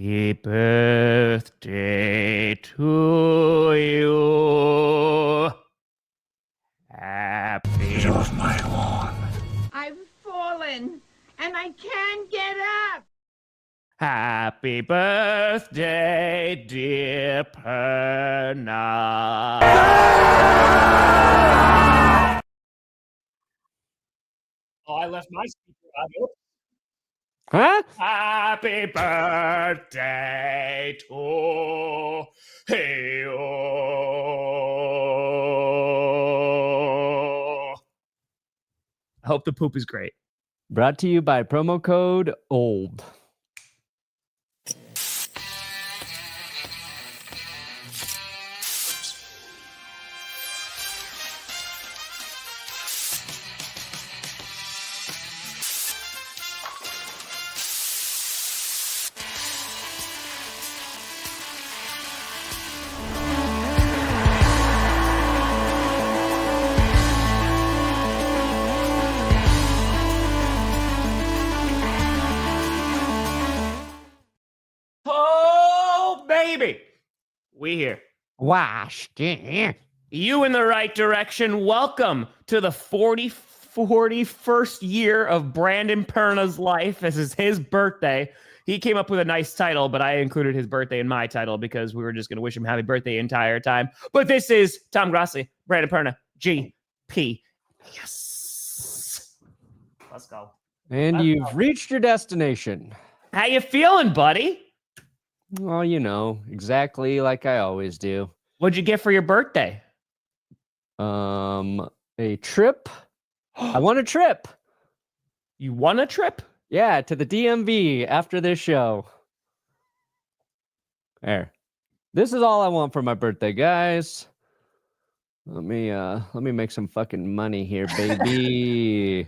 Happy birthday to you. Get off my lawn. I've fallen and I can't get up. Happy birthday, dear Perna. Oh, I left my speaker out. Huh? Happy birthday to you. I hope the poop is great. Brought to you by promo code OLD. Oh, baby. We here. Washed. You in the right direction. Welcome to the 41st year of Brandon Perna's life. This is his birthday. He came up with a nice title, but I included his birthday in my title because we were just going to wish him happy birthday the entire time. But this is Tom Grossi, Brandon Perna, GP. Yes. Let's go. And you've reached your destination. How you feeling, buddy? Well, you know, exactly like I always do. What'd you get for your birthday? A trip. I want a trip. You won a trip? Yeah, to the DMV after this show. There. This is all I want for my birthday, guys. Let me make some fucking money here, baby.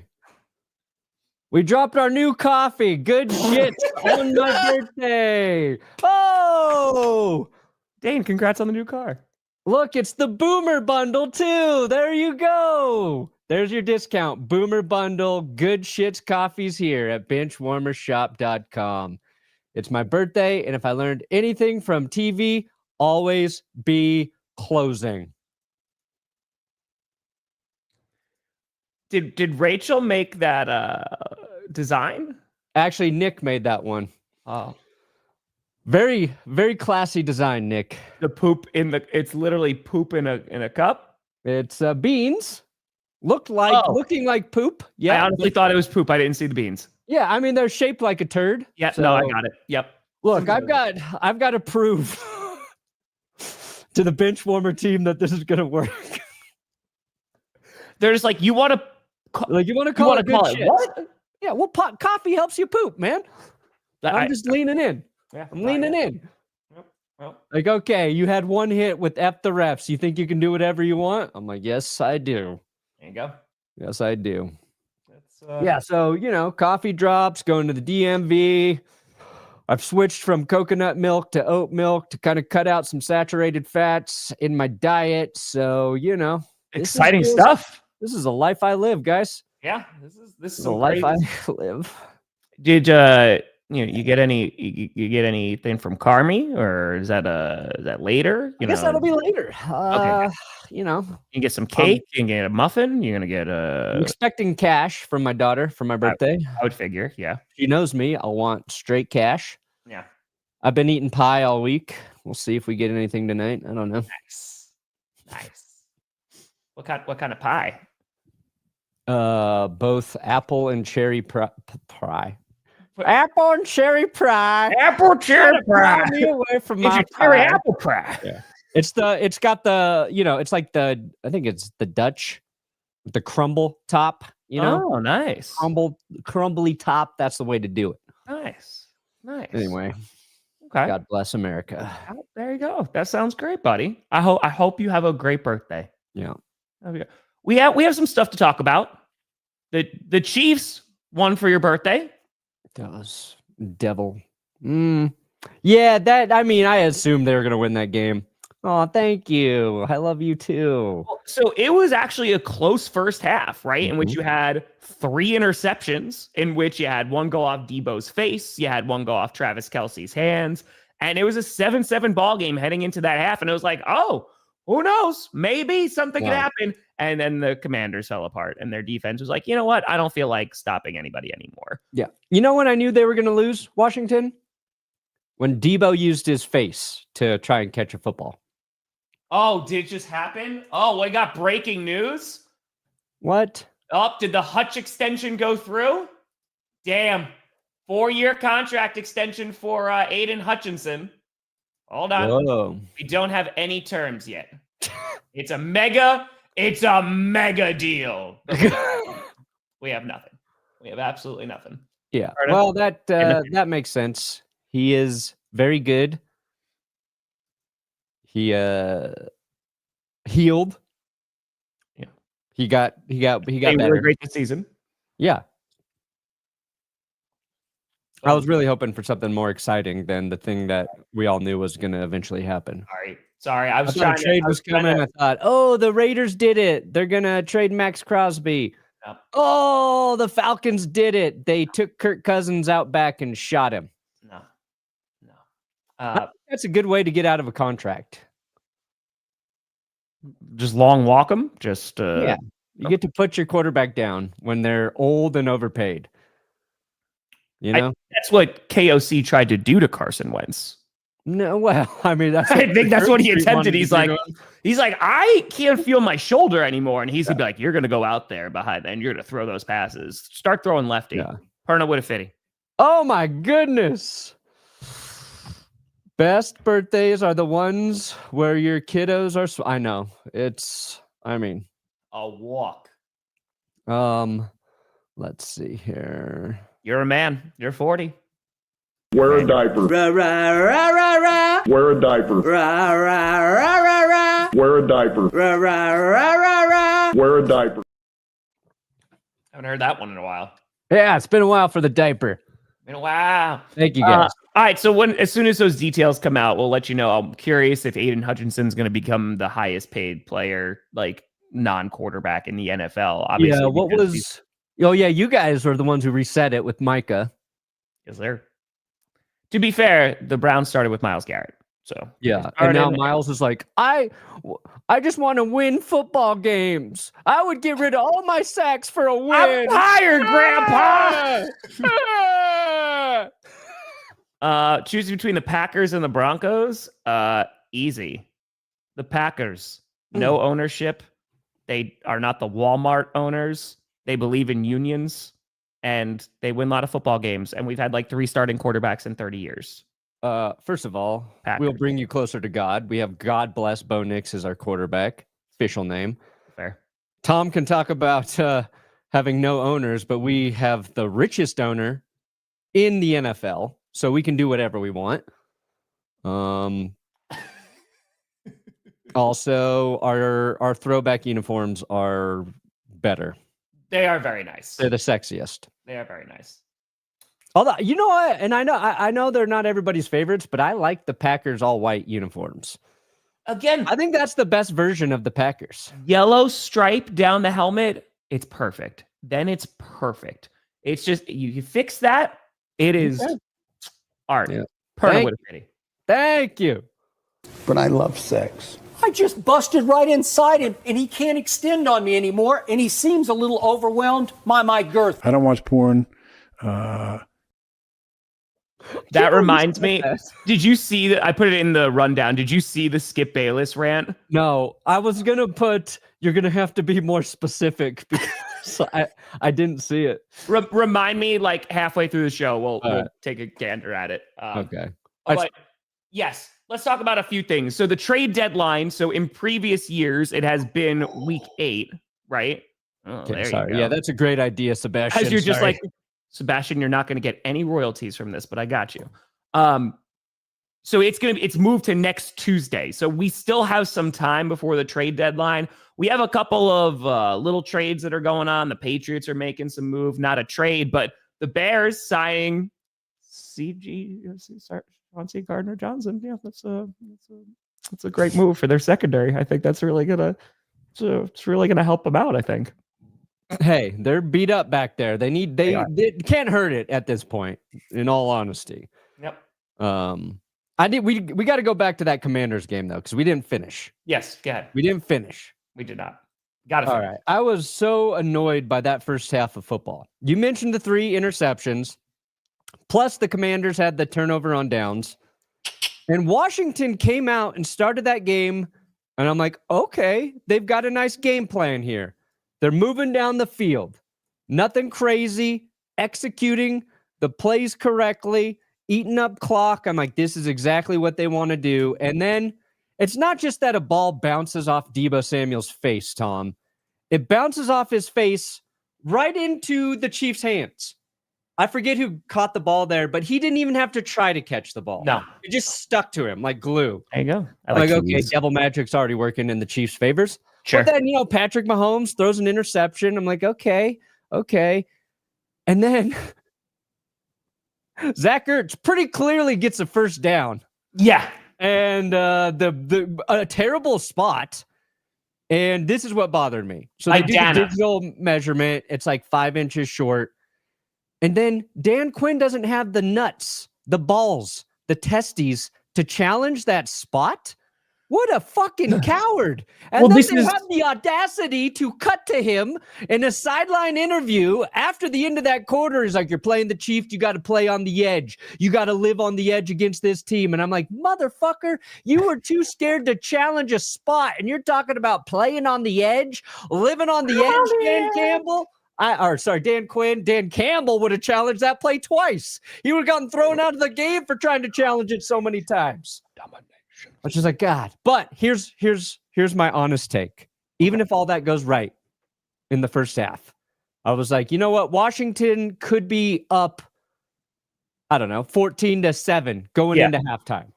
We dropped our new coffee. Good shit on my birthday. Oh! Dane, congrats on the new car. Look, it's the Boomer Bundle, too. There you go. There's your discount. Boomer Bundle. Good shits coffees here at benchwarmershop.com. It's my birthday, and if I learned anything from TV, always be closing. Did Rachel make that design? Actually, Nick made that one. Oh. Very, very classy design, Nick. The poop it's literally poop in a cup. It's beans. Looking like poop. Yeah. I honestly thought it was poop. I didn't see the beans. Yeah, I mean they're shaped like a turd. Yeah, so, no, I got it. Yep. Look, I've got to prove to the bench warmer team that this is gonna work. They're just like, you want to call it what? Yeah, well, coffee helps you poop, man. I'm just leaning in. Yeah, I'm leaning in. Yep. Well, like, okay, you had one hit with F the refs. You think you can do whatever you want? I'm like, yes, I do. There you go. Yes, I do. That's, yeah, so, you know, coffee drops, going to the DMV. I've switched from coconut milk to oat milk to kind of cut out some saturated fats in my diet. So, you know. Exciting stuff. This is a life I live, guys. Yeah, this is a life I live. Did you get anything from Carmi, or is that later? I guess that'll be later. Okay. You know, you can get some cake, you can get a muffin, you're gonna get I'm expecting cash from my daughter for my birthday. I would figure, yeah. She knows me. I'll want straight cash. Yeah. I've been eating pie all week. We'll see if we get anything tonight. I don't know. Nice. What kind of pie? Both apple and cherry pie. Apple and cherry pie. Apple cherry pie. Me away from my cherry apple pie. Yeah. It's got the, you know, it's like I think it's the Dutch, the crumble top, you know? Oh, nice. Crumbly top. That's the way to do it. Nice. Anyway. Okay. God bless America. Oh, there you go. That sounds great, buddy. I hope you have a great birthday. Yeah. We have some stuff to talk about. The Chiefs won for your birthday. Those devil. Yeah, I assumed they were gonna win that game. Oh, thank you. I love you too. So it was actually a close first half, right? In which you had 3 interceptions, in which you had one go off Debo's face, you had one go off Travis Kelce's hands, and it was a 7-7 ball game heading into that half. And it was like, oh, who knows? Maybe something could happen. And then the Commanders fell apart, and their defense was like, you know what? I don't feel like stopping anybody anymore. Yeah. You know when I knew they were going to lose, Washington? When Tebow used his face to try and catch a football. Oh, did it just happen? Oh, we got breaking news. What? Oh, did the Hutch extension go through? Damn. 4-year contract extension for Aiden Hutchinson. Hold on. Whoa. We don't have any terms yet. It's a mega deal. We have nothing. We have absolutely nothing. Yeah. Well, that makes sense. He is very good. He healed. Yeah. He got better. Really great this season. Yeah. I was really hoping for something more exciting than the thing that we all knew was going to eventually happen. Sorry. I was trying trying to trade was coming. I thought, oh, the Raiders did it. They're going to trade Max Crosby. Yep. Oh, the Falcons did it. They took Kirk Cousins out back and shot him. No. That's a good way to get out of a contract. Just long walk them. Just yeah. You get to put your quarterback down when they're old and overpaid. You know, that's what KOC tried to do to Carson Wentz. No, well, I mean, I think that's what he attempted. He's like, I can't feel my shoulder anymore, and he's gonna be like, you're gonna go out there behind, and you're gonna throw those passes. Start throwing lefty. Yeah. Perna would have fitty. Oh my goodness. Best birthdays are the ones where your kiddos are. I know a walk. Let's see here. You're a man. You're 40. Wear a diaper. Rah, rah, rah, rah, rah. Wear a diaper. Rah, rah, rah, rah, rah. Wear a diaper. Rah, rah, rah, rah, rah. Wear a diaper. Haven't heard that one in a while. Yeah, it's been a while for the diaper. Been a while. Thank you, guys. All right, so as soon as those details come out, we'll let you know. I'm curious if Aiden Hutchinson's going to become the highest paid player, like non-quarterback in the NFL. Obviously, yeah, what was... Oh, yeah, you guys were the ones who reset it with Micah. Is there? To be fair, the Browns started with Myles Garrett. So yeah, and now Myles is like, I just want to win football games. I would get rid of all my sacks for a win. I'm tired, Grandpa. Choose between the Packers and the Broncos. Easy. The Packers, no ownership. They are not the Walmart owners. They believe in unions, and they win a lot of football games. And we've had like 3 starting quarterbacks in 30 years. First of all, Packers. We'll bring you closer to God. We have God bless Bo Nix as our quarterback, official name. Fair. Tom can talk about having no owners, but we have the richest owner in the NFL, so we can do whatever we want. Also, our throwback uniforms are better. They are very nice. They're the sexiest. They are very nice. Although, you know what? And I know they're not everybody's favorites, but I like the Packers all white uniforms. Again, I think that's the best version of the Packers. Yellow stripe down the helmet. It's perfect. Then it's perfect. It's just, you fix that. It is art. Yeah. Thank you. But I love sex. I just busted right inside him, and he can't extend on me anymore, and he seems a little overwhelmed by my girth. I don't watch porn. That reminds me. Did you see that? I put it in the rundown. Did you see the Skip Bayless rant? No, I was going to put, you're going to have to be more specific because I didn't see it. Remind me like halfway through the show. We'll take a gander at it. Okay. But yes, let's talk about a few things. So the trade deadline. So in previous years, it has been week 8, right? Oh, okay, there sorry. you go. Yeah, that's a great idea, Sebastian. As you're just like, Sebastian, you're not going to get any royalties from this, but I got you. So it's moved to next Tuesday. So we still have some time before the trade deadline. We have a couple of little trades that are going on. The Patriots are making some move, not a trade, but the Bears signing Chauncey Gardner-Johnson. Yeah, that's It's a great move for their secondary. I think that's really gonna help them out. I think. Hey, they're beat up back there. They can't hurt it at this point, in all honesty. Yep. We got to go back to that Commanders game though, because we didn't finish. Yes, go ahead. We didn't finish. We did not. Got it. All right. I was so annoyed by that first half of football. You mentioned the 3 interceptions, plus the Commanders had the turnover on downs, and Washington came out and started that game, and I'm like, okay, they've got a nice game plan here. They're moving down the field. Nothing crazy, executing the plays correctly, eating up clock. I'm like, this is exactly what they want to do. And then it's not just that a ball bounces off Tebow Samuel's face, Tom. It bounces off his face right into the Chiefs' hands. I forget who caught the ball there, but he didn't even have to try to catch the ball. No. It just stuck to him like glue. There you go. Okay, devil magic's already working in the Chiefs' favors. Sure. But then, Patrick Mahomes throws an interception. I'm like, okay. And then Zach Ertz pretty clearly gets a first down. Yeah. And a terrible spot. And this is what bothered me. So they do the digital measurement. It's like 5 inches short. And then Dan Quinn doesn't have the nuts, the balls, the testes to challenge that spot. What a fucking coward. And then they have the audacity to cut to him in a sideline interview after the end of that quarter. He's like, you're playing the Chiefs. You got to play on the edge. You got to live on the edge against this team. And I'm like, motherfucker, you were too scared to challenge a spot. And you're talking about playing on the edge, living on the edge, Dan Campbell. Dan Quinn. Dan Campbell would have challenged that play twice. He would have gotten thrown out of the game for trying to challenge it so many times. I was just like, God. But here's my honest take. Even if all that goes right in the first half, I was like, you know what? Washington could be up, 14-7 going into halftime.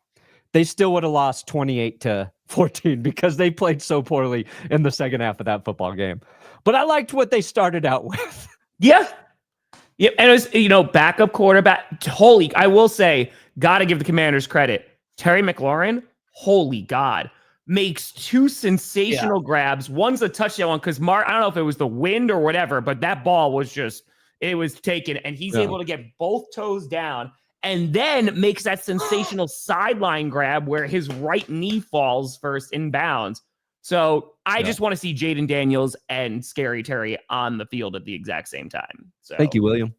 They still would have lost 28-14 because they played so poorly in the second half of that football game. But I liked what they started out with. Yeah. Yep. And it was, backup quarterback. I will say, got to give the Commanders credit. Terry McLaurin, holy God, makes 2 sensational grabs. One's a touchdown one because I don't know if it was the wind or whatever, but that ball was it was taken, and he's able to get both toes down and then makes that sensational sideline grab where his right knee falls first in bounds. So I just want to see Jaden Daniels and Scary Terry on the field at the exact same time. So thank you, William.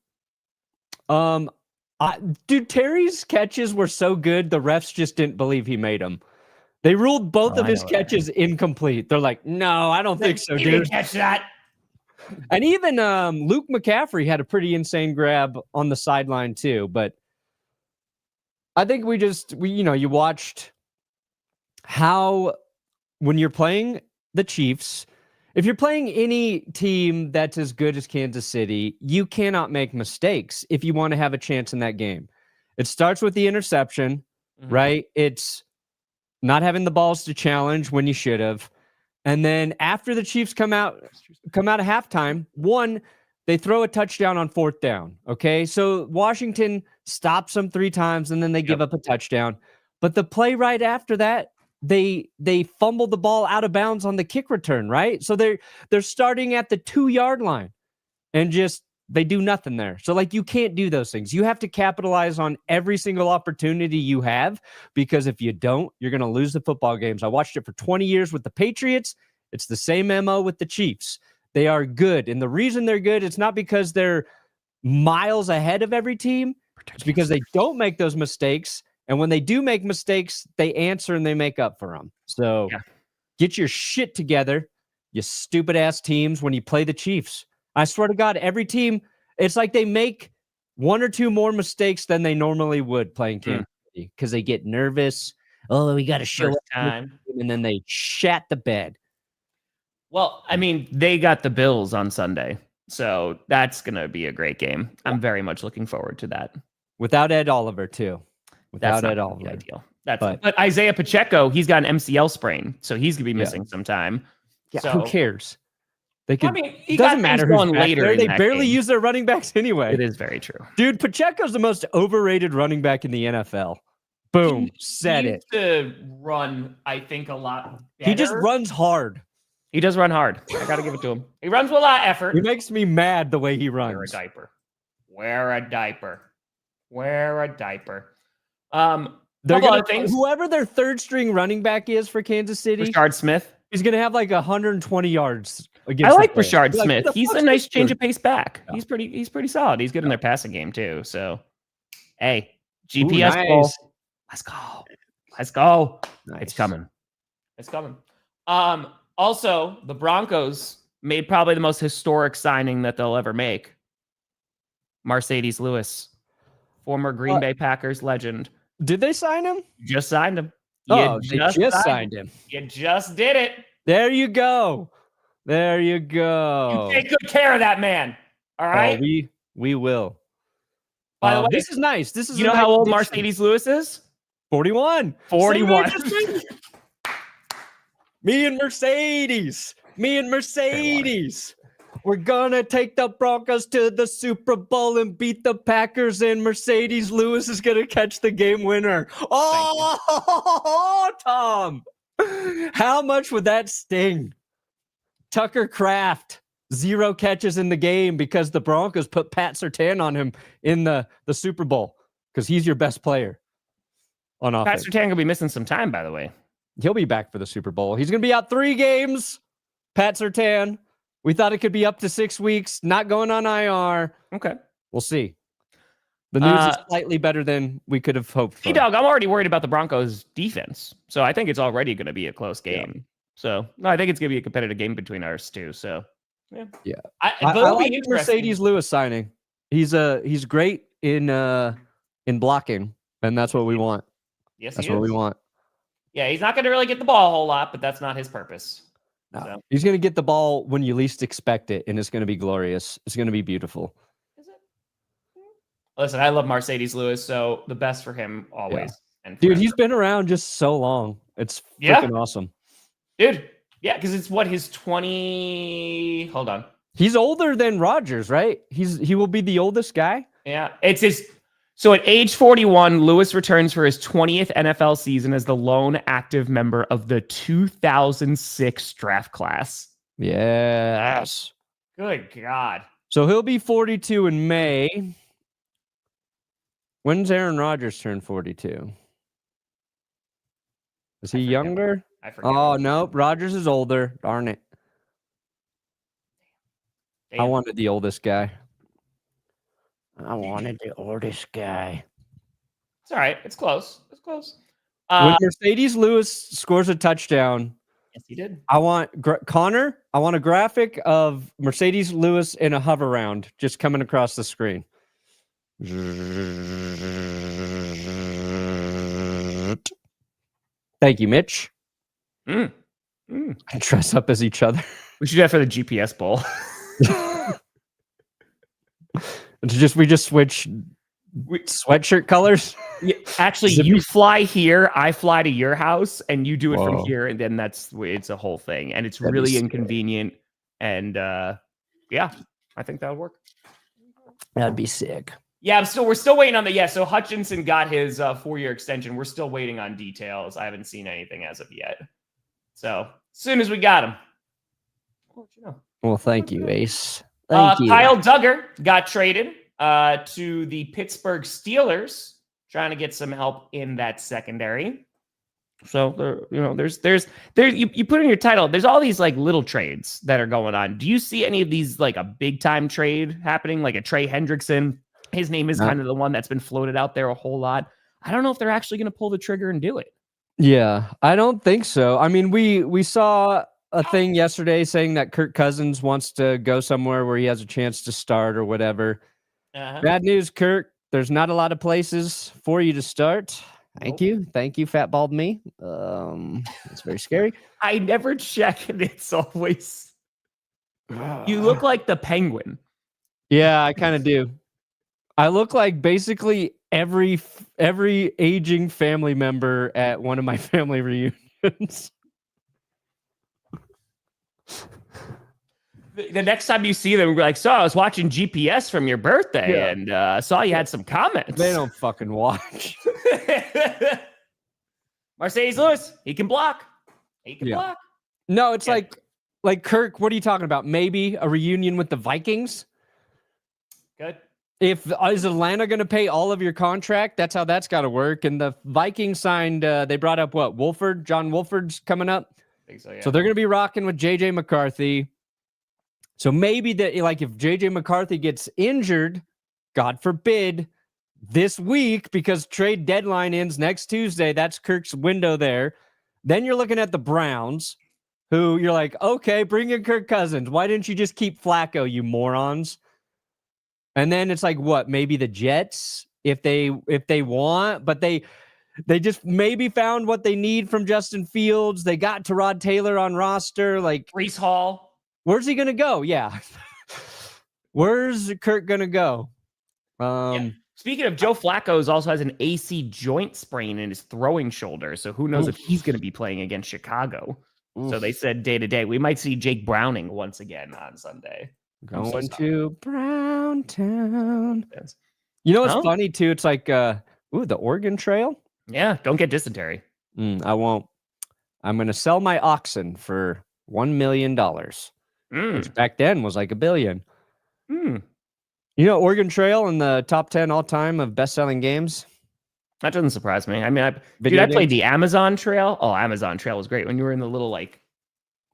Dude, Terry's catches were so good, the refs just didn't believe he made them. They ruled both of his catches incomplete. They're like, no, I don't think so, dude. Didn't catch that. And even Luke McCaffrey had a pretty insane grab on the sideline too. But I think you watched how when you're playing the Chiefs, if you're playing any team that's as good as Kansas City, you cannot make mistakes if you want to have a chance in that game. It starts with the interception, right? It's not having the balls to challenge when you should have. And then after the Chiefs come out of halftime, they throw a touchdown on 4th down. Okay. So Washington stops them 3 times and then they give up a touchdown. But the play right after that, they fumbled the ball out of bounds on the kick return, right? So they're starting at the 2-yard line and they do nothing there. So you can't do those things. You have to capitalize on every single opportunity you have, because if you don't, you're going to lose the football games. I watched it for 20 years with the Patriots. It's the same MO with the Chiefs. They are good. And the reason they're good, it's not because they're miles ahead of every team. It's because they don't make those mistakes. And when they do make mistakes, they answer and they make up for them. So get your shit together, you stupid ass teams, when you play the Chiefs. I swear to God, every team, it's like they make 1 or 2 more mistakes than they normally would playing Kansas City because they get nervous. Oh, we got to show time. And then they shat the bed. Well, I mean, they got the Bills on Sunday, so that's going to be a great game. I'm very much looking forward to that. Without Ed Oliver, too. Without Ed Oliver. Ideal. But Isaiah Pacheco, he's got an MCL sprain, so he's going to be missing some time. Yeah, so, who cares? It doesn't matter who's later. They barely use their running backs anyway. It is very true. Dude, Pacheco's the most overrated running back in the NFL. Boom. Said he it. needs to run, I think, a lot better. He just runs hard. He does run hard. I got to give it to him. He runs with a lot of effort. He makes me mad the way he runs. Wear a diaper. Wear a diaper. Wear a diaper. They're gonna, whoever their third string running back is for Kansas City, Rashard Smith. He's going to have like 120 yards against. I like Rashard Smith. Like, he's a nice change of pace back. Yeah. He's pretty solid. He's good in their passing game too. So, hey, GPS bowl. Nice. Let's go. Let's go. Nice. It's coming. It's coming. Also, the Broncos made probably the most historic signing that they'll ever make. Mercedes Lewis, former Green Bay Packers legend. Did they sign him? Just signed him. They just signed him. You just did it. There you go. There you go. You take good care of that man. All right. Oh, we will. By the way, this is nice. This is you know how old Mercedes Lewis is? 41. 41. Me and Mercedes. We're gonna take the Broncos to the Super Bowl and beat the Packers, and Mercedes Lewis is gonna catch the game winner. Oh, Tom. How much would that sting? Tucker Kraft, 0 catches in the game because the Broncos put Pat Surtain on him in the Super Bowl because he's your best player on offense. Pat Surtain will be missing some time, by the way. He'll be back for the Super Bowl. He's going to be out 3 games. Pat Surtain. We thought it could be up to 6 weeks. Not going on IR. Okay. We'll see. The news is slightly better than we could have hoped for. Hey, Doug, I'm already worried about the Broncos' defense. So I think it's already going to be a close game. Yeah. So, no, I think it's going to be a competitive game between ours two. So, yeah. I like the Mercedes Lewis signing. He's great in blocking, and that's what we want. Yes, that's what we want. Yeah, he's not going to really get the ball a whole lot, but that's not his purpose. No. So. He's going to get the ball when you least expect it, and it's going to be glorious. It's going to be beautiful. Is it? Listen, I love Mercedes Lewis, so the best for him always. Yeah. And dude, he's been around just so long. It's freaking awesome. Dude, yeah, because it's his 20... Hold on. He's older than Rodgers, right? He will be the oldest guy. Yeah, it's his... So at age 41, Lewis returns for his 20th NFL season as the lone active member of the 2006 draft class. Yes. Good God. So he'll be 42 in May. When's Aaron Rodgers turn 42? Is he younger? I forget. Oh, no. Rodgers is older. Darn it. Damn. I wanted the oldest guy. I wanted the oldest guy. It's all right. It's close. It's close. When Mercedes Lewis scores a touchdown, yes, he did. I want Connor. I want a graphic of Mercedes Lewis in a hover round just coming across the screen. Thank you, Mitch. And dress up as each other. We should do that for the GPS bowl. We just switch sweatshirt colors. Yeah, actually, you fly here, I fly to your house, and you do it from here, and then it's a whole thing, and it's really inconvenient. And yeah, I think that'll work. That'd be sick. Yeah, we're still waiting on the So Hutchinson got his 4-year extension. We're still waiting on details. I haven't seen anything as of yet. So as soon as we got him, I'll let you know. Well, thank you, Ace. Thank you. Kyle Duggar got traded to the Pittsburgh Steelers, trying to get some help in that secondary. So you put in your title. There's all these like little trades that are going on. Do you see any of these like a big time trade happening, like a Trey Hendrickson? His name is kind of the one that's been floated out there a whole lot. I don't know if they're actually going to pull the trigger and do it. Yeah, I don't think so. I mean, we saw a thing yesterday saying that Kirk Cousins wants to go somewhere where he has a chance to start or whatever. Bad news, Kirk. There's not a lot of places for you to start. Thank you, fat bald me. It's very scary. I never check, and it's always you look like the Penguin. Yeah, I kind of do. I look like basically every aging family member at one of my family reunions. The next time you see them, we're like, so I was watching GPS from your birthday and saw you had some comments. They don't fucking watch. Mercedes Lewis, he can block. He can block. No, it's like Kirk, what are you talking about? Maybe a reunion with the Vikings? Good. Is Atlanta going to pay all of your contract? That's how that's got to work. And the Vikings signed, they brought up what? Wolford? John Wolford's coming up? I think so, yeah. So they're going to be rocking with J.J. McCarthy. So maybe if J.J. McCarthy gets injured, God forbid, this week, because trade deadline ends next Tuesday, that's Kirk's window there. Then you're looking at the Browns, who you're like, okay, bring in Kirk Cousins. Why didn't you just keep Flacco, you morons? And then it's like, what? Maybe the Jets, if they want, but they just maybe found what they need from Justin Fields. They got Tyrod Taylor on roster. Like Breece Hall. Where's he gonna go? Yeah. Where's Kirk gonna go? Speaking of, Joe Flacco also has an AC joint sprain in his throwing shoulder. So who knows if he's going to be playing against Chicago. So they said day to day, we might see Jake Browning once again on Sunday. Going to Brown Town. You know what's funny too? It's like, the Oregon Trail. Yeah, don't get dysentery. I won't. I'm going to sell my oxen for $1 million, which back then was like $1 billion. You know, Oregon Trail in the top 10 all time of best-selling games. That doesn't surprise me. I mean, I played the Amazon Trail. Oh, Amazon Trail was great when you were in the little like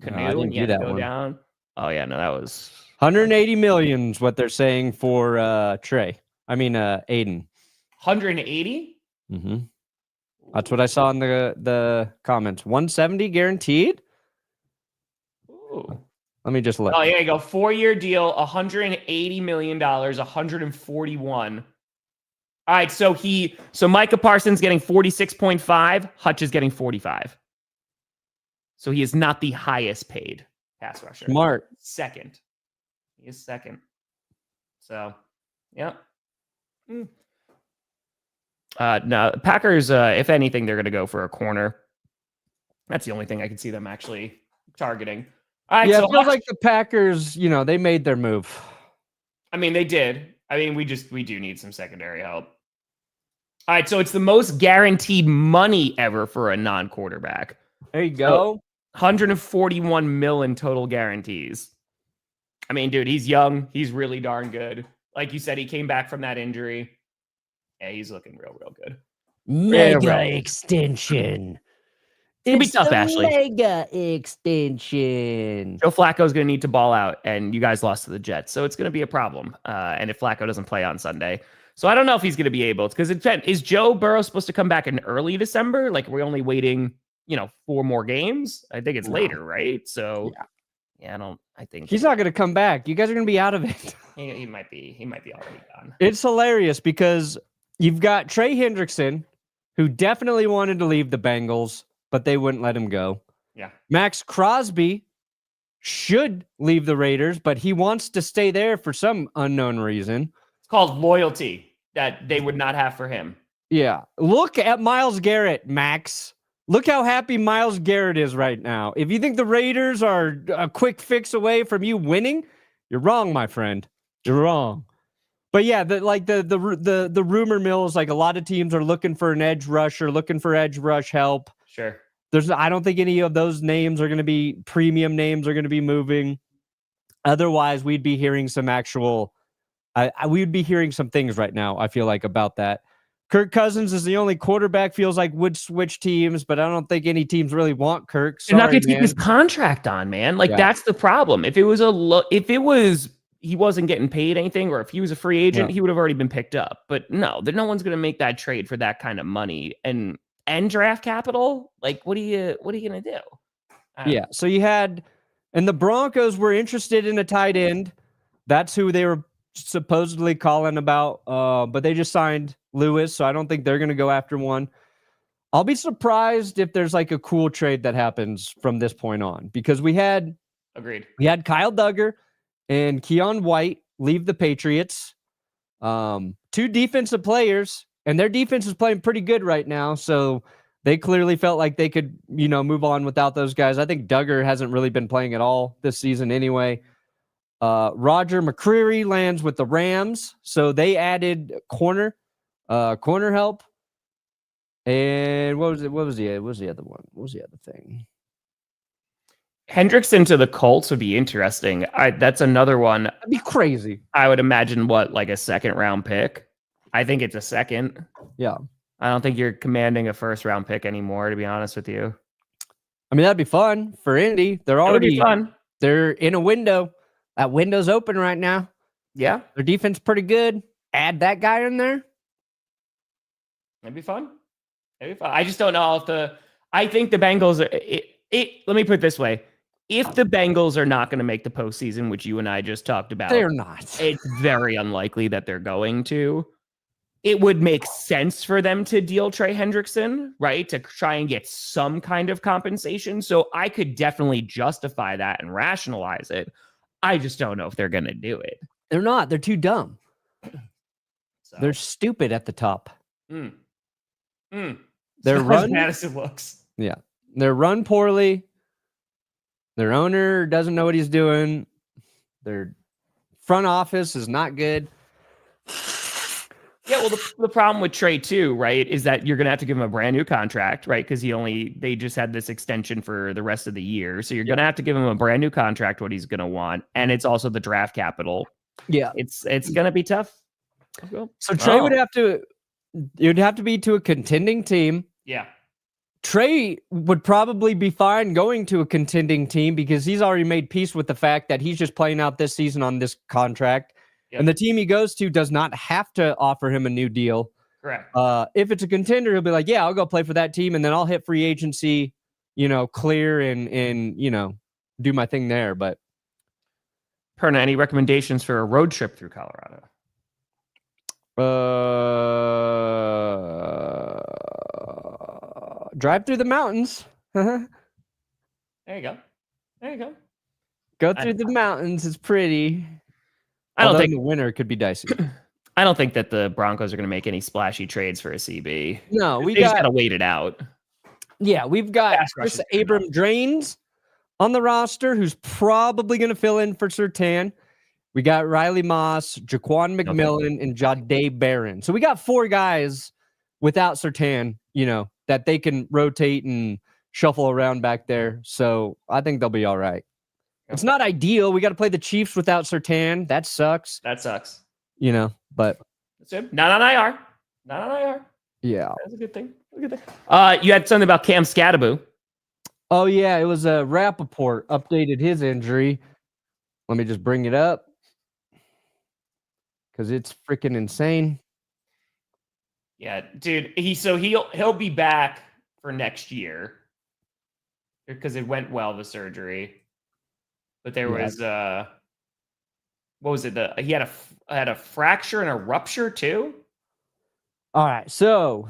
canoe and you had to go down. Oh yeah, no, that was 180 million is what they're saying for Aiden. 180. Mm-hmm. That's what I saw in the comments. 170 guaranteed. Ooh. Let me just look. Oh, here you go. 4-year deal, $180 million, 141. All right, so Micah Parsons getting 46.5, Hutch is getting 45. So he is not the highest paid pass rusher. Smart. Second. He is second. So, yeah. No, Packers, if anything, they're going to go for a corner. That's the only thing I can see them actually targeting. All right, yeah, so it feels like the Packers, they made their move. I mean, they did. I mean, we do need some secondary help. All right, so it's the most guaranteed money ever for a non-quarterback. There you go. So 141 mil in total guarantees. I mean, dude, he's young. He's really darn good. Like you said, he came back from that injury. Yeah, he's looking real good. Mega extension. It's going to be tough, Ashley. Mega extension. Joe Flacco's going to need to ball out, and you guys lost to the Jets, so it's going to be a problem. And if Flacco doesn't play on Sunday. So I don't know if he's going to be able to, because is Joe Burrow supposed to come back in early December? Like, we're only waiting, 4 more games? I think it's later, right? So, I think he's not going to come back. You guys are going to be out of it. He might be already gone. It's hilarious because you've got Trey Hendrickson, who definitely wanted to leave the Bengals, but they wouldn't let him go. Yeah. Max Crosby should leave the Raiders, but he wants to stay there for some unknown reason. It's called loyalty that they would not have for him. Yeah. Look at Myles Garrett, Max. Look how happy Myles Garrett is right now. If you think the Raiders are a quick fix away from you winning, you're wrong, my friend. You're wrong. But yeah, the rumor mill is like a lot of teams are looking for an edge rusher, looking for edge rush help. Sure. I don't think any of those names are going to be premium names are going to be moving. Otherwise, we'd be hearing some we'd be hearing some things right now, I feel like, about that. Kirk Cousins is the only quarterback feels like would switch teams, but I don't think any teams really want Kirk. They're not going to keep his contract on, man. That's the problem. If it was he wasn't getting paid anything, or if he was a free agent, he would have already been picked up. But no one's going to make that trade for that kind of money and draft capital. Like, what are you going to do? Yeah. So you had, and the Broncos were interested in a tight end. That's who they were supposedly calling about. But they just signed Lewis, so I don't think they're going to go after one. I'll be surprised if there's like a cool trade that happens from this point on, because we had Kyle Duggar and Keion White leave the Patriots. 2 defensive players, and their defense is playing pretty good right now. So they clearly felt like they could, move on without those guys. I think Duggar hasn't really been playing at all this season anyway. Roger McCreary lands with the Rams. So they added corner help. And what was it? What was the other one? What was the other thing? Hendrickson to the Colts would be interesting. That's another one. That'd be crazy. I would imagine like a second round pick. I think it's a second. Yeah. I don't think you're commanding a first round pick anymore, to be honest with you. I mean, that'd be fun for Indy. They're already fun. They're in a window. That window's open right now. Yeah. Their defense pretty good. Add that guy in there. It'd be fun. I just don't know if I think the Bengals are let me put it this way. If the Bengals are not going to make the postseason, which you and I just talked about, they're not. It's very unlikely that they're going to. It would make sense for them to deal Trey Hendrickson, right? To try and get some kind of compensation. So I could definitely justify that and rationalize it. I just don't know if they're going to do it. They're not. They're too dumb. So. They're stupid at the top. They're run as bad as it looks. Yeah. They're run poorly. Their owner doesn't know what he's doing. Their front office is not good. Yeah, well, the problem with Trey too, right, is that you're going to have to give him a brand new contract, right? Because they just had this extension for the rest of the year. So you're going to have to give him a brand new contract, what he's going to want. And it's also the draft capital. Yeah. It's going to be tough. So Trey you'd have to be to a contending team. Yeah. Trey would probably be fine going to a contending team because he's already made peace with the fact that he's just playing out this season on this contract. Yep. And the team he goes to does not have to offer him a new deal. Correct. If it's a contender, he'll be like, yeah, I'll go play for that team. And then I'll hit free agency, clear and do my thing there. But Perna, any recommendations for a road trip through Colorado? Drive through the mountains. There you go. Go through the mountains. It's pretty. I don't think the winter could be dicey. I don't think that the Broncos are going to make any splashy trades for a CB. No, we just got to wait it out. Yeah, we've got Chris Abram Drains on the roster, who's probably going to fill in for Surtain. We got Riley Moss, Jaquan McMillan, and Jahdae Barron. So we got 4 guys without Surtain, that they can rotate and shuffle around back there. So I think they'll be all right. It's not ideal. We got to play the Chiefs without Surtain. That sucks. But that's good. Not on IR. Yeah. That's a good thing. You had something about Cam Skattebo. Oh, yeah. It was Rappaport updated his injury. Let me just bring it up because it's freaking insane. Yeah, dude. He'll be back for next year because it went well, the surgery. But there was what was it? He had a fracture and a rupture too. All right, so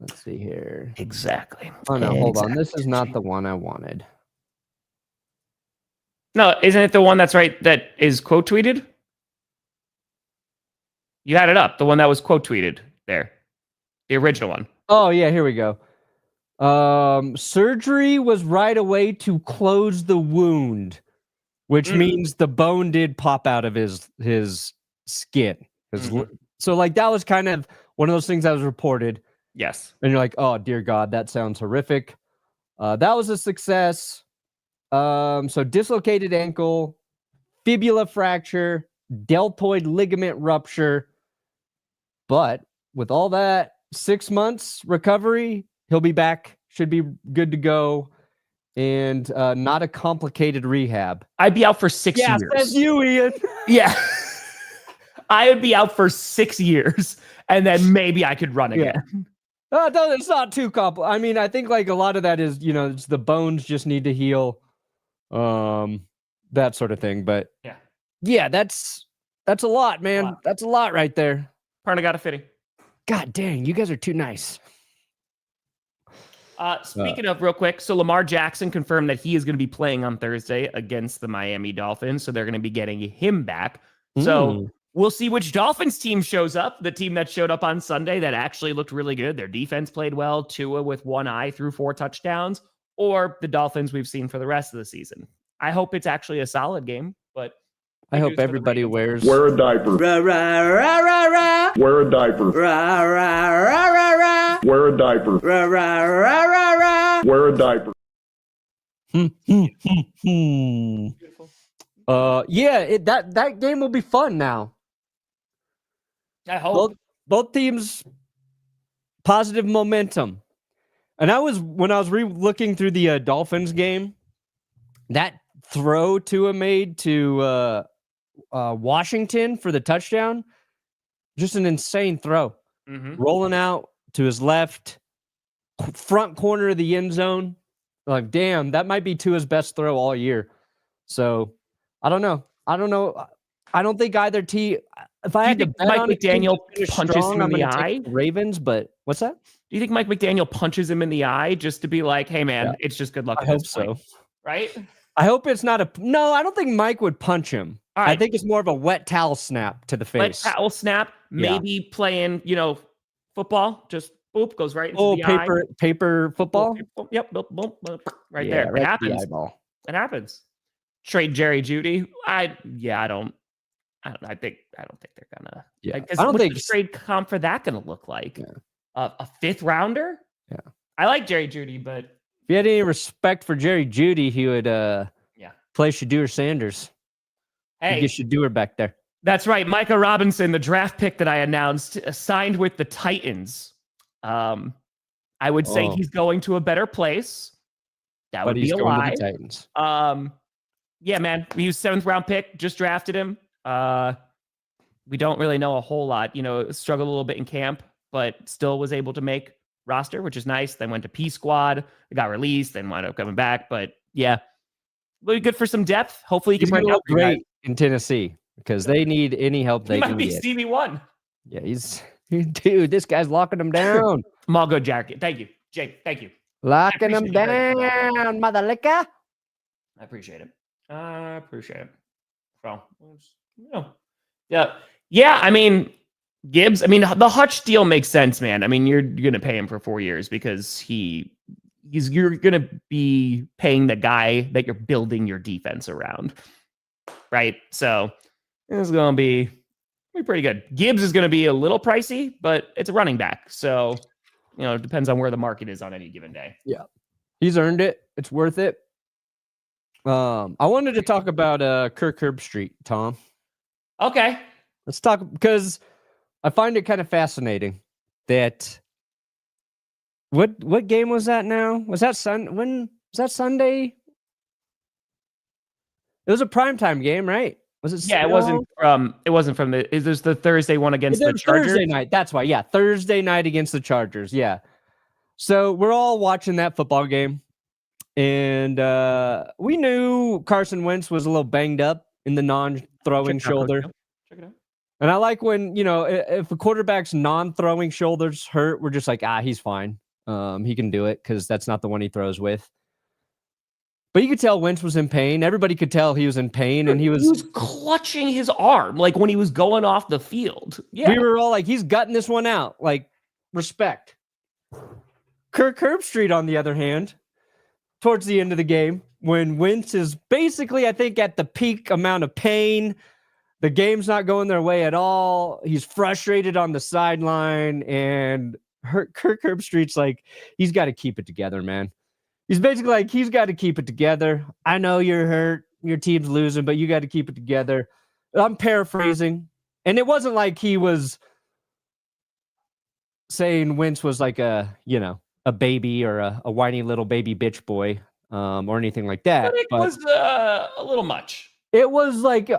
let's see here. Exactly. Oh no, hold on. This is not the one I wanted. No, isn't it the one that's right that is quote tweeted? You had it up, the one that was quote tweeted there, the original one. Oh yeah, here we go. Surgery was right away to close the wound, which means the bone did pop out of his skin. So that was kind of one of those things that was reported. Yes. And you're like, oh dear God, that sounds horrific. That was a success. So dislocated ankle, fibula fracture, deltoid ligament rupture. But with all that, 6 months recovery, he'll be back, should be good to go, and not a complicated rehab. I'd be out for 6 years. Yeah, says you, Ian. Yeah. I would be out for 6 years, and then maybe I could run again. Yeah. It's not too complicated. I mean, I think a lot of that is, it's the bones just need to heal, that sort of thing. But yeah, that's a lot, man. That's a lot right there. Perna got a fitting. God dang, you guys are too nice. Speaking of real quick, so Lamar Jackson confirmed that he is going to be playing on Thursday against the Miami Dolphins. So they're going to be getting him back. So we'll see which Dolphins team shows up. The team that showed up on Sunday that actually looked really good. Their defense played well. Tua with one eye threw 4 touchdowns. or the Dolphins we've seen for the rest of the season. I hope it's actually a solid game, but I hope everybody wears. Wear a diaper. Rah, rah, rah, rah, rah. Wear a diaper. Rah, rah, rah, rah, rah. Wear a diaper. Rah, rah, rah, rah, rah. Wear a diaper. That game will be fun now. I hope. Both teams positive momentum. And when I was looking through the Dolphins game, that throw Tua made to Washington for the touchdown, just an insane throw. Rolling out to his left, front corner of the end zone. Like, damn, that might be Tua's best throw all year. So, I don't know. I don't think either team. If I had to bet Mike on McDaniel punches him in the eye, Ravens, but what's that? Do you think Mike McDaniel punches him in the eye just to be like, "Hey, man, it's just good luck"? I hope so. Right? I hope it's not no. I don't think Mike would punch him. All right. I think it's more of a wet towel snap to the face. Wet towel snap. Maybe playing, football. Just boop goes right into the paper football. Yep. Boop, boop, boop, right there. It happens. The eyeball. It happens. Trade Jerry Jeudy. I don't think they're gonna. Yeah. I don't think the trade comp for that gonna look like a fifth rounder. Yeah. I like Jerry Jeudy, but if you had any respect for Jerry Jeudy, he would play Shadur Sanders. Hey, get Shadur back there. That's right. Micah Robinson, the draft pick that I announced, signed with the Titans. I would say he's going to a better place. That would be a lie. To the Titans. Yeah, man. He was 7th round pick. Just drafted him. We don't really know a whole lot. Struggled a little bit in camp, but still was able to make roster, which is nice. Then went to P Squad. Got released. Then wound up coming back. But yeah, really good for some depth. Hopefully, he can bring out great in Tennessee because they need any help they can get. He might be Stevie One. Yeah, dude. This guy's locking them down. I'm all good, Jack. Thank you, Jake. Thank you. Locking them down, mother licker. I appreciate it. So, yeah. I mean, Gibbs. I mean, the Hutch deal makes sense, man. I mean, you're gonna pay him for 4 years because you're gonna be paying the guy that you're building your defense around, right? So it's gonna be pretty good. Gibbs is gonna be a little pricey, but it's a running back, so it depends on where the market is on any given day. Yeah, he's earned it. It's worth it. I wanted to talk about Kirk Herbstreit, Tom. Okay. Let's talk because I find it kind of fascinating that what game was that now? Was that when was that Sunday? It was a primetime game, right? Was it? Yeah, it wasn't from it was the Thursday one against the Chargers. Thursday night. That's why. Yeah, Thursday night against the Chargers. Yeah. So we're all watching that football game. And we knew Carson Wentz was a little banged up in the non-throwing shoulder. Check it out. And I like when, if a quarterback's non-throwing shoulders hurt, we're just like, he's fine. He can do it because that's not the one he throws with. But you could tell Wentz was in pain. Everybody could tell he was in pain. And he was clutching his arm like when he was going off the field. Yeah. We were all like, he's gutting this one out. Like, respect. Kirk Herbstreit, on the other hand, towards the end of the game, when Wentz is basically, I think, at the peak amount of pain, the game's not going their way at all. He's frustrated on the sideline, and Kirk Herbstreit's like, he's got to keep it together, man. He's basically like, he's got to keep it together. I know you're hurt, your team's losing, but you got to keep it together. I'm paraphrasing, and it wasn't like he was saying Wentz was like a baby or a whiny little baby bitch boy or anything like that. But it was a little much. It was like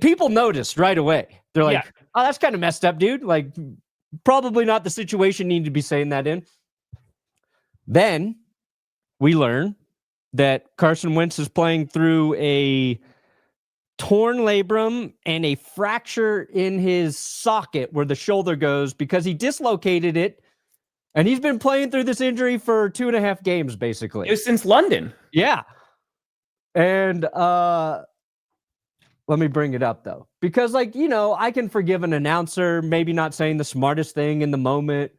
people noticed right away. They're like, oh, that's kind of messed up, dude. Like, probably not the situation you need to be saying that in. Then we learn that Carson Wentz is playing through a torn labrum and a fracture in his socket where the shoulder goes because he dislocated it. And he's been playing through this injury for 2.5 games, basically. It was since London. Yeah. And let me bring it up, though. Because, I can forgive an announcer maybe not saying the smartest thing in the moment.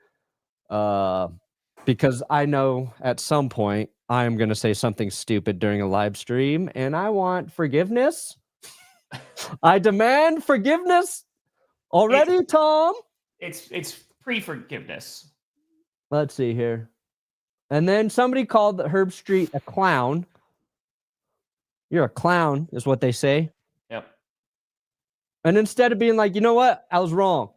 because I know at some point I am going to say something stupid during a live stream, and I want forgiveness. I demand forgiveness already, Tom. It's pre-forgiveness. Let's see here. And then somebody called Herbstreit a clown. You're a clown, is what they say. Yep. And instead of being like, you know what? I was wrong.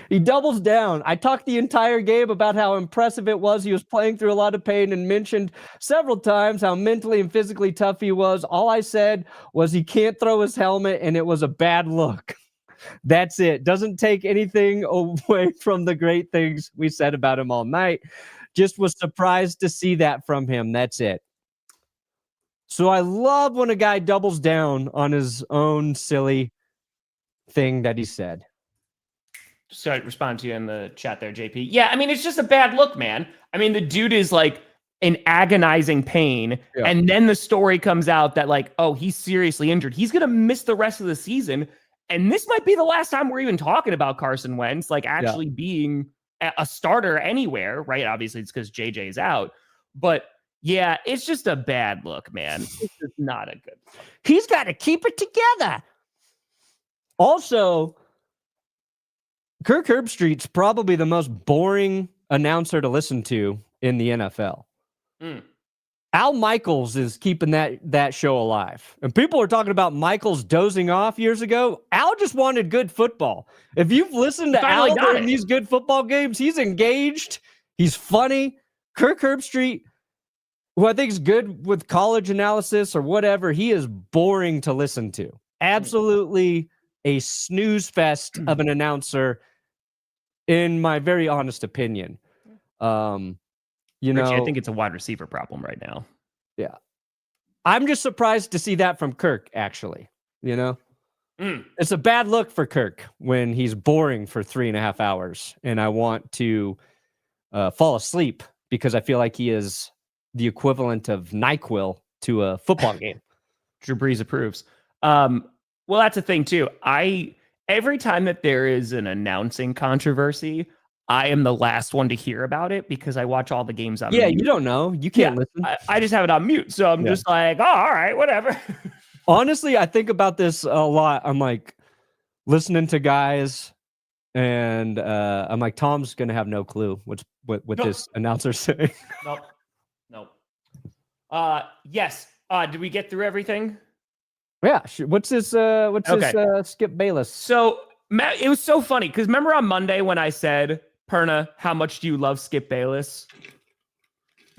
He doubles down. I talked the entire game about how impressive it was. He was playing through a lot of pain and mentioned several times how mentally and physically tough he was. All I said was he can't throw his helmet and it was a bad look. That's it. Doesn't take anything away from the great things we said about him all night. Just was surprised to see that from him. That's it. So I love when a guy doubles down on his own silly thing that he said. Just to respond to you in the chat there, JP. Yeah, I mean, it's just a bad look, man. I mean, the dude is like in agonizing pain. Yeah. And then the story comes out that like, oh, he's seriously injured. He's going to miss the rest of the season. And this might be the last time we're even talking about Carson Wentz, like actually being a starter anywhere, right? Obviously, it's because JJ is out. But yeah, it's just a bad look, man. It's just not a good look. He's got to keep it together. Also, Kirk Herbstreit's probably the most boring announcer to listen to in the NFL. Al Michaels is keeping that show alive. And people are talking about Michaels dozing off years ago. Al just wanted good football. If you've listened to Al during these good football games, he's engaged. He's funny. Kirk Herbstreit, who I think is good with college analysis or whatever, he is boring to listen to. Absolutely a snooze fest of an announcer, in my very honest opinion. Richie, I think it's a wide receiver problem right now. Yeah. I'm just surprised to see that from Kirk, actually. It's a bad look for Kirk when he's boring for 3.5 hours, and I want to fall asleep because I feel like he is the equivalent of NyQuil to a football game. Drew Brees approves. Well, that's the thing, too. Every time that there is an announcing controversy, I am the last one to hear about it because I watch all the games on mute. You don't know. You can't listen. I just have it on mute. So I'm just like, oh, all right, whatever. Honestly, I think about this a lot. I'm like listening to guys and I'm like, Tom's going to have no clue what this announcer's saying. Nope. Yes. Did we get through everything? Yeah. What's this Skip Bayless? So Matt, it was so funny because remember on Monday when I said, Perna, how much do you love Skip Bayless?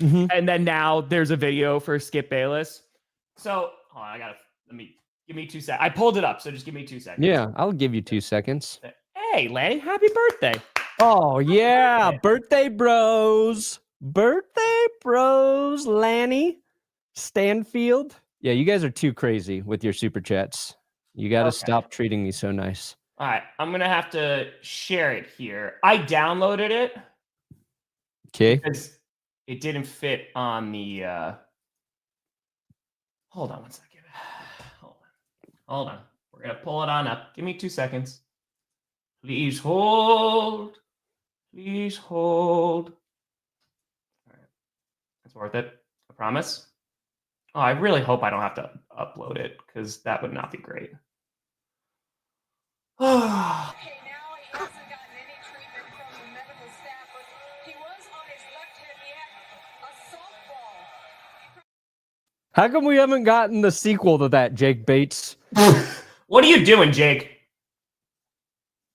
Mm-hmm. And then now there's a video for Skip Bayless. So hold on, give me 2 seconds. I pulled it up, so just give me 2 seconds. Yeah, I'll give you 2 seconds. Hey, Lanny, happy birthday. Oh, yeah. Birthday bros. Birthday bros, Lanny Stanfield. Yeah, you guys are too crazy with your super chats. You got to stop treating me so nice. All right, I'm going to have to share it here. I downloaded it. Okay. Because it didn't fit on the... Hold on one second. Hold on. We're going to pull it on up. Give me 2 seconds. Please hold. Please hold. All right. It's worth it. I promise. Oh, I really hope I don't have to upload it because that would not be great. Okay, now he hasn't gotten any treatment from the medical staff, but he was on his left hip. He had a softball. How come we haven't gotten the sequel to that, Jake Bates? What are you doing, Jake?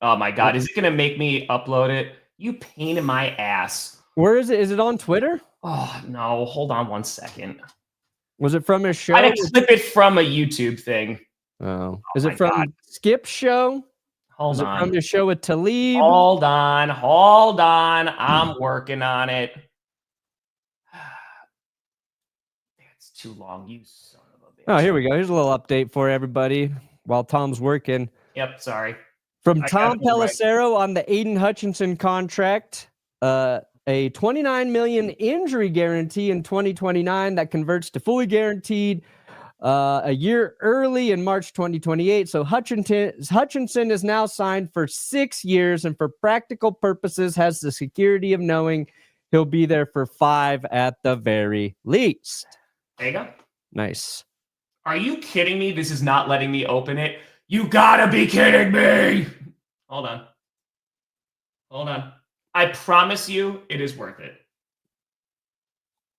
Oh my God, is it going to make me upload it? You pain in my ass. Where is it? Is it on Twitter? Oh, no, hold on 1 second. Was it from his show? I didn't clip it from a YouTube thing. Oh. Is it from Skip's show? Hold on. Is it from your show with Talib? Hold on. I'm working on it. It's too long, you son of a bitch. Oh, here we go. Here's a little update for everybody while Tom's working. Yep, sorry. From Tom Pelissero on the Aiden Hutchinson contract, a $29 million injury guarantee in 2029 that converts to fully guaranteed a year early in March 2028. So Hutchinson is now signed for 6 years and for practical purposes has the security of knowing He'll be there for 5 at the very least. There you go. Nice. Are you kidding me? This is not letting me open it. You gotta be kidding me. Hold on. Hold on. I promise you it is worth it.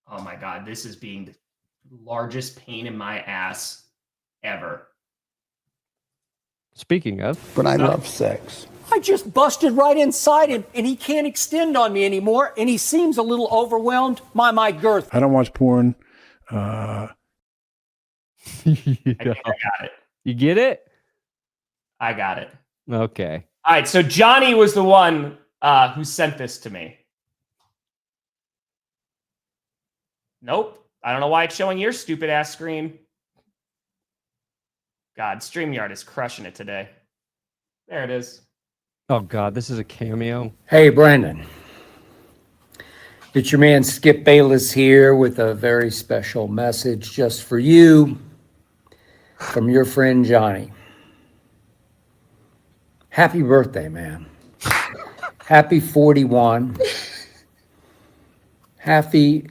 Oh my God. This is being the largest pain in my ass ever. Speaking of. But I love sex. I just busted right inside him, and he can't extend on me anymore, and he seems a little overwhelmed by my girth. I don't watch porn. I think I got it. You get it? I got it. Okay. All right. So Johnny was the one who sent this to me. Nope. I don't know why it's showing your stupid ass screen. God, StreamYard is crushing it today. There it is. Oh, God, this is a cameo. Hey, Brandon. It's your man Skip Bayless here with a very special message just for you from your friend Johnny. Happy birthday, man. Happy 41. Happy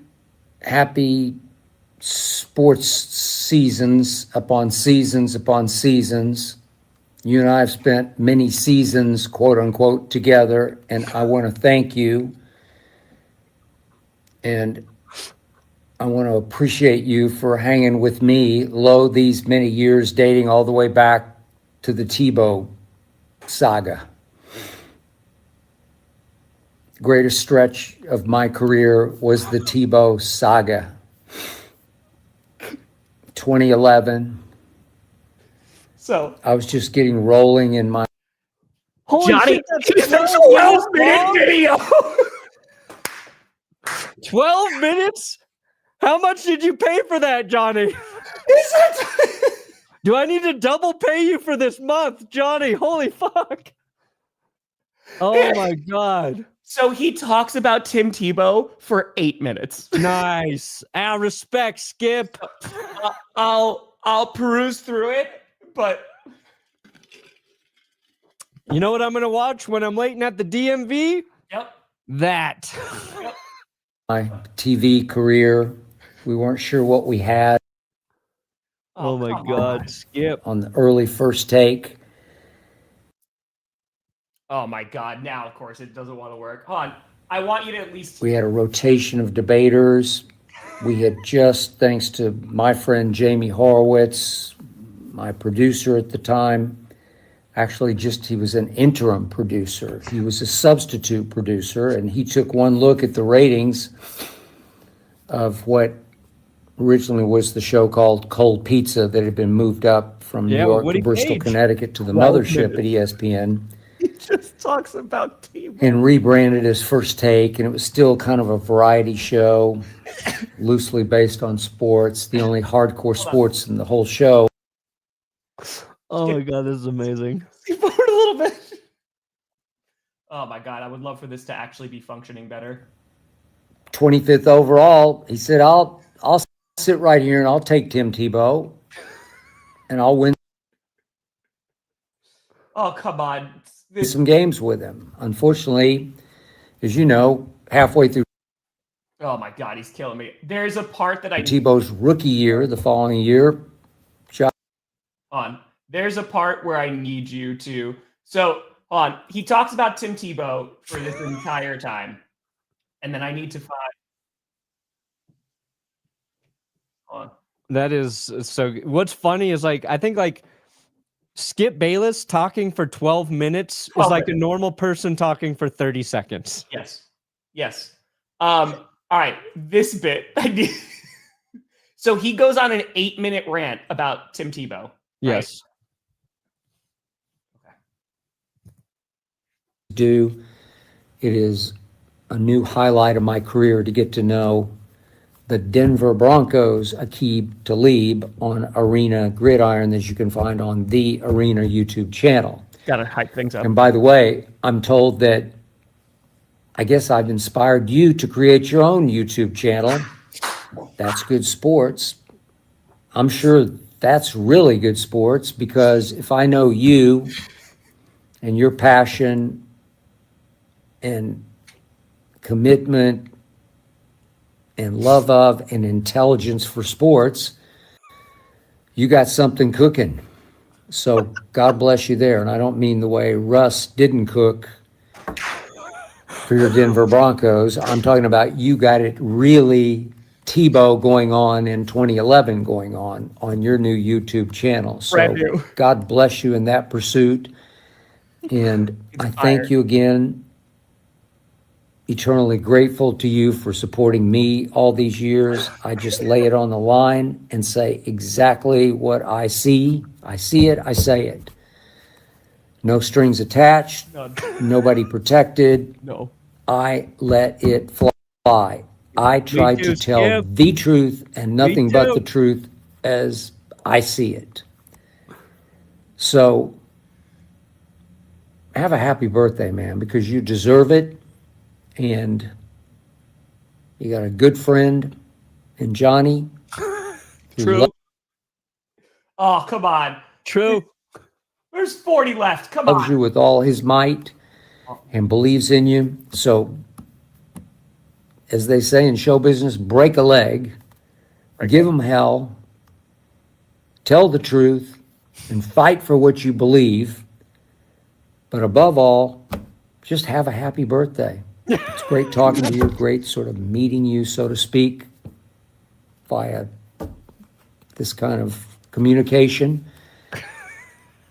sports seasons upon seasons upon seasons. You and I have spent many seasons, quote unquote, together, and I want to thank you. And I want to appreciate you for hanging with me low these many years, dating all the way back to the Tebow saga. Greatest stretch of my career was the Tebow saga. 2011. So I was just getting rolling in my Holy Johnny, shit, it's a so 12-minute long. video. 12 minutes? How much did you pay for that, Johnny? Do I need to double pay you for this month, Johnny? Holy fuck. Oh my God. So he talks about Tim Tebow for 8 minutes. Nice. Respect, Skip. I'll peruse through it, but You know what I'm going to watch when I'm waiting at the DMV? yep. That. my TV career. We weren't sure what we had Oh my come God, on. Skip. on the early first take. Oh my God. Now, of course, it doesn't want to work. Hold on. I want you to at least. We had a rotation of debaters. We had just, thanks to my friend Jamie Horowitz, my producer at the time, actually he was an interim producer. He was a substitute producer, and he took one look at the ratings of what originally was the show called Cold Pizza that had been moved up from New Yeah, York Woody to Bristol, Page. Connecticut to the 12 mothership at ESPN. He just talks about Tebow. And rebranded as First Take, and it was still kind of a variety show, loosely based on sports, the only hardcore sports in the whole show. Oh my God, this is amazing. Forward a little bit. Oh my God. I would love for this to actually be functioning better. 25th overall, he said, I'll sit right here and I'll take Tim Tebow, and I'll win Oh, come on. some games with him. Unfortunately, as you know, halfway through Oh my God. He's killing me. There's a part that I Tebow's rookie year, the following year, on. There's a part where I need you to. So, hold on. He talks about Tim Tebow for this entire time. And then I need to find. Hold on. That is so. What's funny is I think Skip Bayless talking for 12 minutes is 12 like a minutes. normal person talking for 30 seconds. Yes. Yes. All right. This bit. I need. So he goes on an 8-minute rant about Tim Tebow. Right? Yes. do. It is a new highlight of my career to get to know the Denver Broncos, Aqib Talib, on Arena Gridiron, that you can find on the Arena YouTube channel. Got to hype things up. And by the way, I'm told that I guess I've inspired you to create your own YouTube channel. That's Good Sports. I'm sure that's really good sports, because if I know you and your passion and commitment and love of and intelligence for sports, you got something cooking. So God bless you there. And I don't mean the way Russ didn't cook for your Denver Broncos. I'm talking about you got it really Tebow going on in 2011 going on your new YouTube channel. So Brand new. God bless you in that pursuit. And I thank you again. Eternally grateful to you for supporting me all these years. I just lay it on the line and say exactly what I see. I see it, I say it. No strings attached, nobody protected. No. I let it fly. I tried to tell Skip. the truth and nothing but too. the truth as I see it. So have a happy birthday, man, because you deserve it. And you got a good friend in Johnny. who True. Oh, come on. True. There's 40 left. Come loves you on. with all his might and believes in you. So, as they say in show business, break a leg, give him hell, tell the truth, and fight for what you believe. But above all, just have a happy birthday. It's great talking to you, great sort of meeting you, so to speak, via this kind of communication.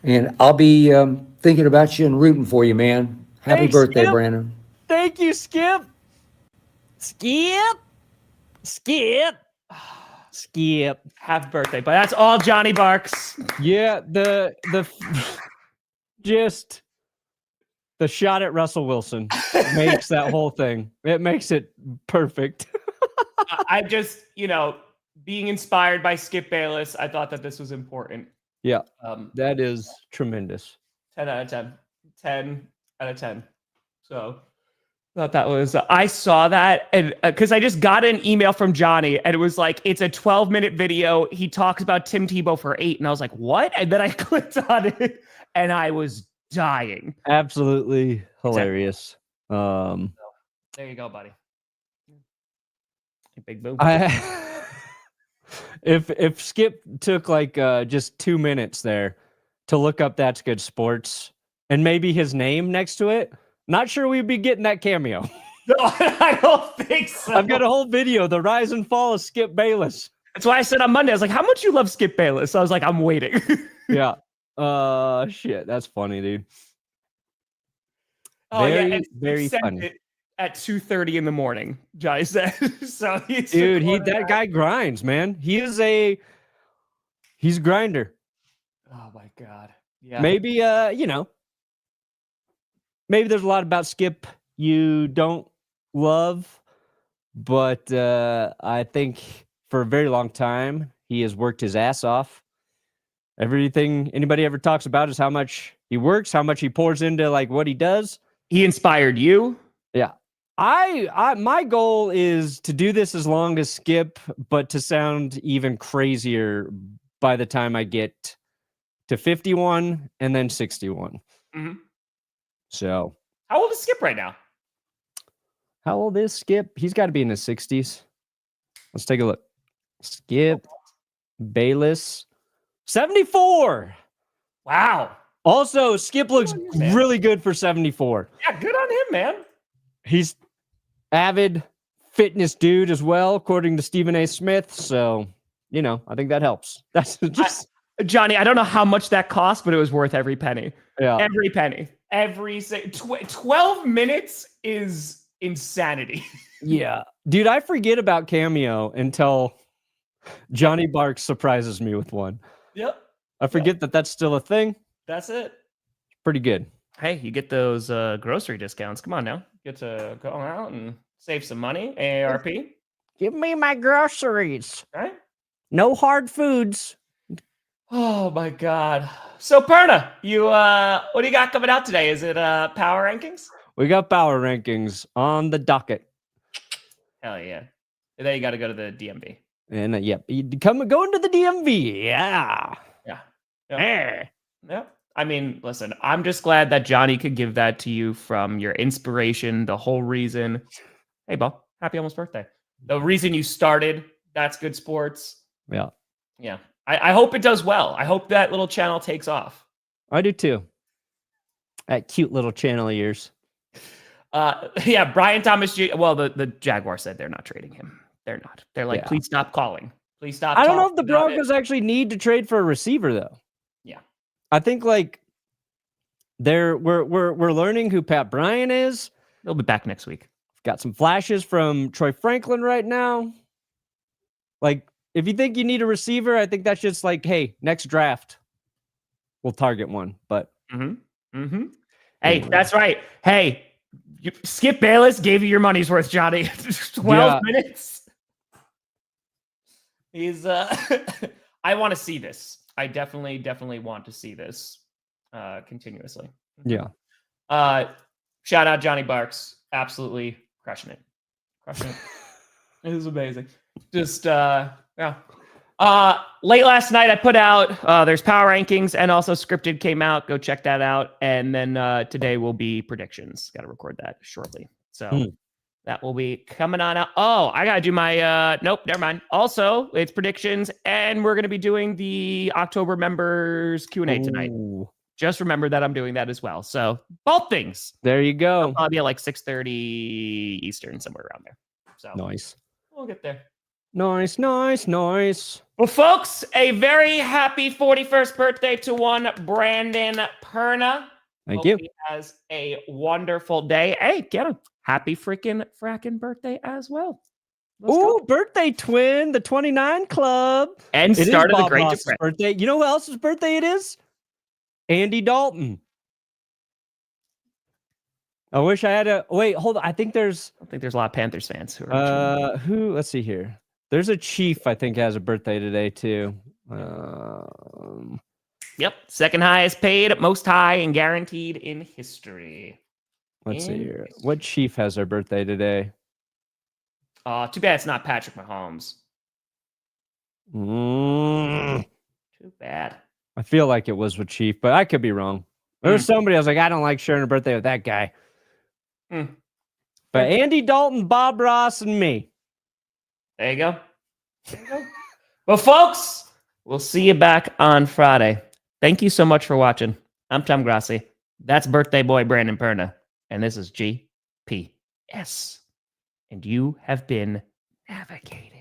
And I'll be thinking about you and rooting for you, man. Happy Thanks, birthday, Skip. Brandon. Thank you, Skip. Skip. Skip. Skip. Happy birthday. But that's all Johnny barks. Yeah, just the shot at Russell Wilson makes that whole thing. It makes it perfect. I just, being inspired by Skip Bayless, I thought that this was important. Yeah, Um, that is tremendous. 10 out of 10. 10 out of 10. So I thought that was, I saw that and because I just got an email from Johnny and it was like, it's a 12-minute video. He talks about Tim Tebow for 8. And I was like, what? And then I clicked on it and I was dying. Absolutely hilarious. There you go, buddy. Big boom. If Skip took like just 2 minutes there to look up That's Good Sports and maybe his name next to it, not sure we'd be getting that cameo. No, I don't think so. I've got a whole video, the rise and fall of Skip Bayless. That's why I said on Monday, I was like, how much you love Skip Bayless? So I was like, I'm waiting. Yeah. Shit, that's funny, dude. And very he sent funny. it at 2:30 in the morning, Johnny said. So he's Dude, recording that guy grinds, man. He's a grinder. Oh my God. Yeah. Maybe maybe there's a lot about Skip you don't love, but I think for a very long time he has worked his ass off. Everything anybody ever talks about is how much he works, how much he pours into like what he does. He inspired you. Yeah. My goal is to do this as long as Skip, but to sound even crazier by the time I get to 51 and then 61. Mm-hmm. So, How old is Skip right now? how old is Skip? He's got to be in his 60s. Let's take a look. Skip Bayless, 74. Wow. Also, Skip looks man. really good for 74. Yeah, good on him, man. He's avid fitness dude as well, according to Stephen A. Smith. So, I think that helps. That's just Johnny, I don't know how much that cost, but it was worth every penny. yeah. Every penny. 12 minutes is insanity. Yeah. Dude, I forget about Cameo until Johnny Barks surprises me with one. Yep. I forget that that's still a thing. That's it. Pretty good. Hey, you get those grocery discounts. Come on now. Get to go out and save some money. AARP. Give me my groceries. Right? No hard foods. Oh my God. So Perna, you what do you got coming out today? Is it power rankings? We got power rankings on the docket. Hell yeah. And then you got to go to the DMV. And go into the DMV. Yeah. Yeah. Eh. Yep. I mean, listen, I'm just glad that Johnny could give that to you from your inspiration, the whole reason. Hey, Bo, happy almost birthday. The reason you started That's Good Sports. Yeah. Yeah. I hope it does well. I hope that little channel takes off. I do too. That cute little channel of yours. Yeah, Brian Thomas. Well, the Jaguars said they're not trading him. They're not. They're like, please stop calling. Please stop. I don't know if the Broncos actually need to trade for a receiver though. Yeah. I think like we're learning who Pat Bryant is. They'll be back next week. Got some flashes from Troy Franklin right now. Like, if you think you need a receiver, I think that's just like, hey, next draft, we'll target one. But hey, that's right. Hey, Skip Bayless gave you your money's worth, Johnny. 12 minutes. He's I want to see this. I definitely want to see this continuously. Yeah. Shout out Johnny Barks. Absolutely crushing it. It is amazing. Just late last night I put out there's power rankings and also scripted came out. Go check that out. And then today will be predictions. Got to record that shortly. So that will be coming on out. Oh, I gotta do my nope, never mind. Also, it's predictions, and we're gonna be doing the October members Q&A tonight. Just remember that I'm doing that as well. So both things. There you go. I'll be at like 6:30 Eastern, somewhere around there. So nice. We'll get there. Nice. Well, folks, a very happy 41st birthday to one Brandon Perna. Thank Hope you. He has a wonderful day. Hey, get him. Happy fracking birthday as well. Ooh, birthday twin, the 29 Club. And it started is the Bob Great Ross's Depression. birthday. You know who else's birthday it is? Andy Dalton. I wish I had a wait. Hold on. I think there's a lot of Panthers fans who are. Let's see here. There's a Chief I think has a birthday today too. Yep, second highest paid, most high, and guaranteed in history. Let's see here. What Chief has their birthday today? Too bad it's not Patrick Mahomes. Too bad. I feel like it was with Chief, but I could be wrong. There's somebody I was like, I don't like sharing a birthday with that guy. But Andy Dalton, Bob Ross, and me. There you go. Well, folks, we'll see you back on Friday. Thank you so much for watching. I'm Tom Grossi. That's birthday boy Brandon Perna. And this is GPS. And you have been navigated.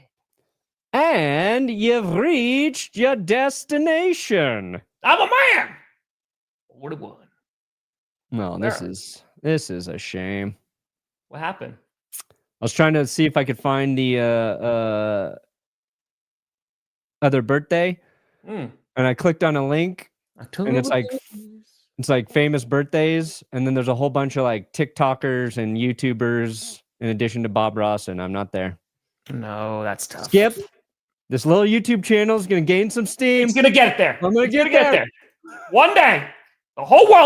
And you've reached your destination. I'm a man. 41. No, this is a shame. What happened? I was trying to see if I could find the other birthday, and I clicked on a link, and it's like famous birthdays, and then there's a whole bunch of like TikTokers and YouTubers in addition to Bob Ross, and I'm not there. No, that's tough. Skip. This little YouTube channel is going to gain some steam. It's going to get it there. I'm going to get it there. One day, the whole world